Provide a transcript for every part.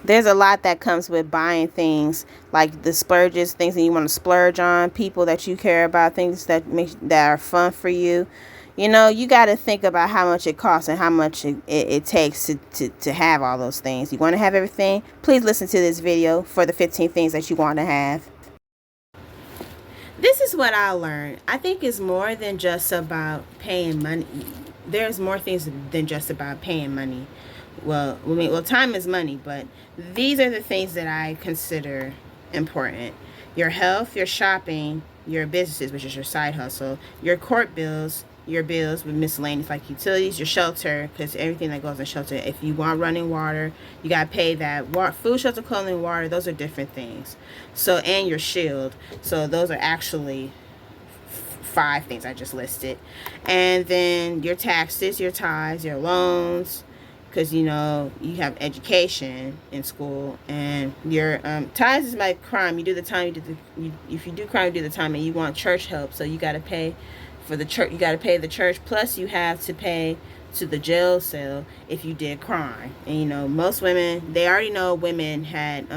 There's a lot that comes with buying things, like the splurges, things that you want to splurge on, people that you care about, things that are fun for you. You know, you got to think about how much it costs and how much it takes to have all those things. You want to have everything? Please listen to this video for the 15 things that you want to have. This is what I learned. I think it's more than just about paying money. There's more things than just about paying money. Well, time is money, but these are the things that I consider important. Your health, your shopping, your businesses, which is your side hustle, your court bills, your bills with miscellaneous like utilities, your shelter, because everything that goes in shelter. If you want running water, you got to pay that. Food, shelter, clothing, water, those are different things. So, and your shield. So those are actually 5 things I just listed. And then your taxes, your tithes, your loans, because you know you have education in school, and your tithes is like crime. You do the time. If you do crime, you do the time, and you want church help, so you got to pay for the church. You got to pay the church, plus you have to pay to the jail cell if you did crime. And you know, most women, they already know women had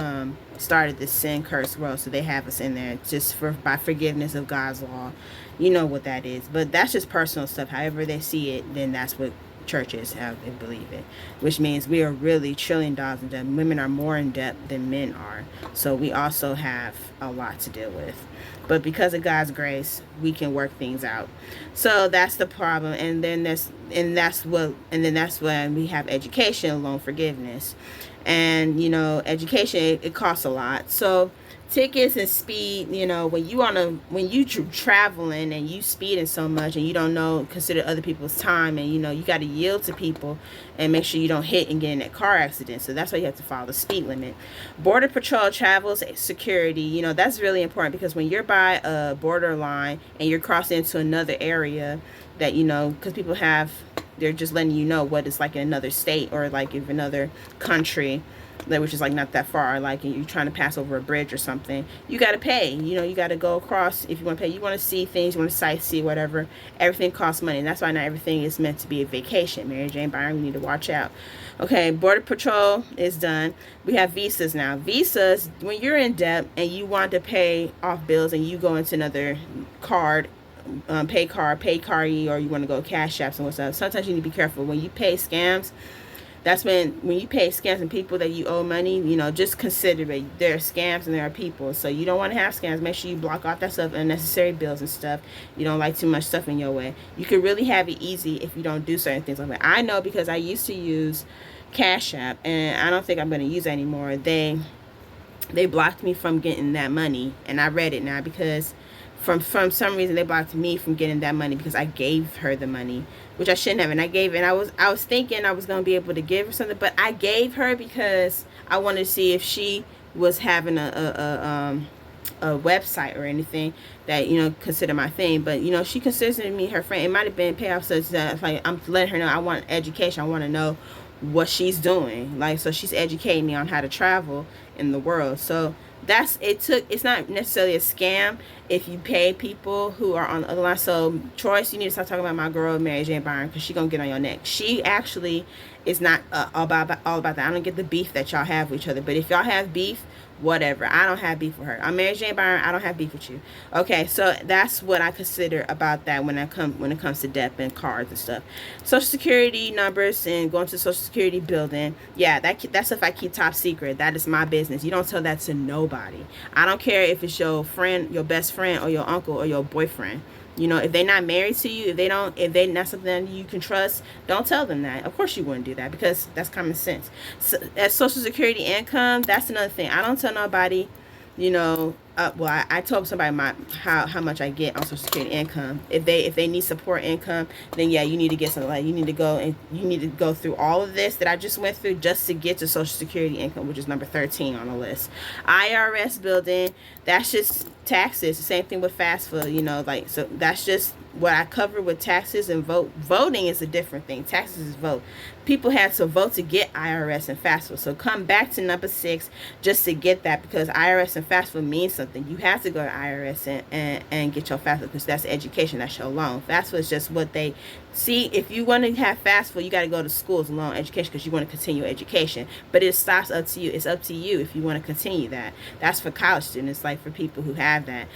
started this sin curse world, so they have us in there just for by forgiveness of God's law. You know what that is, but that's just personal stuff. However they see it, then that's what churches have and believe it, which means we are really trillion dollars in debt. Women are more in debt than men are, so we also have a lot to deal with. But because of God's grace, we can work things out. So that's the problem. And that's when we have education, loan forgiveness, and you know, education it costs a lot. So tickets and speed, you know, when you traveling and you speeding so much and you don't consider other people's time, and you know you got to yield to people and make sure you don't hit and get in that car accident. So that's why you have to follow the speed limit. Border patrol, travels, security, you know, that's really important, because when you're by a border line and you're crossing into another area that, you know, because they're just letting you know what it's like in another state, or like if another country, which is like not that far, like you're trying to pass over a bridge or something, you got to pay. You know, you got to go across if you want to pay. You want to see things, you want to sightsee, whatever. Everything costs money, and that's why not everything is meant to be a vacation. Mary Jane Byron, we need to watch out. Okay, border patrol is done. We have visas now. Visas, when you're in debt and you want to pay off bills and you go into another card, pay card, or you want to go cash apps and what's up. Sometimes you need to be careful when you pay scams. That's when you pay scams and people that you owe money, you know, just consider it. There are scams and there are people. So you don't want to have scams. Make sure you block off that stuff, unnecessary bills and stuff. You don't like too much stuff in your way. You can really have it easy if you don't do certain things like that. I know, because I used to use Cash App, and I don't think I'm going to use it anymore. They blocked me from getting that money, and I read it now, because from some reason they blocked me from getting that money because I gave her the money, which I shouldn't have. And I was thinking I was going to be able to give her something, but I gave her because I wanted to see if she was having a website or anything that, you know, consider my thing. But you know, she considers me her friend. It might have been payoff, so it's like I'm letting her know I want education. I want to know what she's doing, like, so she's educating me on how to travel in the world. So it's not necessarily a scam if you pay people who are on the other line. So Troyce, you need to stop talking about my girl Mary Jane Byron, because she's gonna get on your neck. She actually is not all about that. I don't get the beef that y'all have with each other, but if y'all have beef, whatever. I don't have beef with her. I'm Mary Jane Byron. I don't have beef with you. Okay, so that's what I consider about that when it comes to debt and cards and stuff. Social Security numbers and going to the Social Security building. Yeah, that stuff I keep top secret. That is my business. You don't tell that to nobody. I don't care if it's your friend, your best friend, or your uncle, or your boyfriend. You know, if they're not married to you, if they're not something you can trust, don't tell them that. Of course you wouldn't do that, because that's common sense. So, as Social Security income, that's another thing. I don't tell nobody, you know, I told somebody how much I get on Social Security income. If they need support income, then yeah, you need to get something. Like, you need to go through all of this that I just went through just to get to Social Security income, which is number 13 on the list. IRS building, that's just taxes. The same thing with FAFSA, you know, like, so that's just what I cover with taxes and voting is a different thing. Taxes is vote. People had to vote to get IRS and FAFSA. So come back to number 6 just to get that, because IRS and FAFSA means something. something, you have to go to IRS and get your FAFSA, because that's education, that's your loan. FAFSA is just what they see. If you want to have FAFSA, you got to go to schools and loan education because you want to continue education. But it stops up to you. It's up to you if you want to continue that. That's for college students, like for people who have that,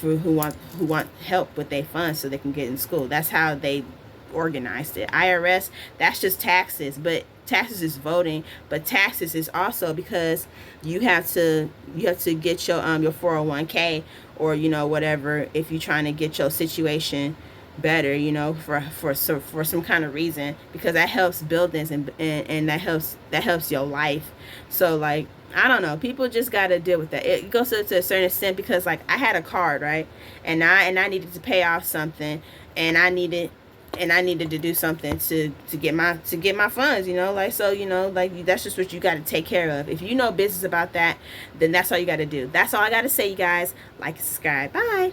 for who want help with their funds so they can get in school. That's how they organized it. IRS, that's just taxes, but taxes is voting, but taxes is also because you have to get your 401k, or whatever, if you're trying to get your situation better, for some kind of reason, because that helps buildings, and that helps your life. So like, I don't know, people just got to deal with that. It goes to a certain extent, because like I had a card, right, and I needed to pay off something, and I needed to do something to get my funds, like, so, like, that's just what you got to take care of. If you know business about that, then that's all you got to do. That's all I got to say, you guys. Like and subscribe. Bye.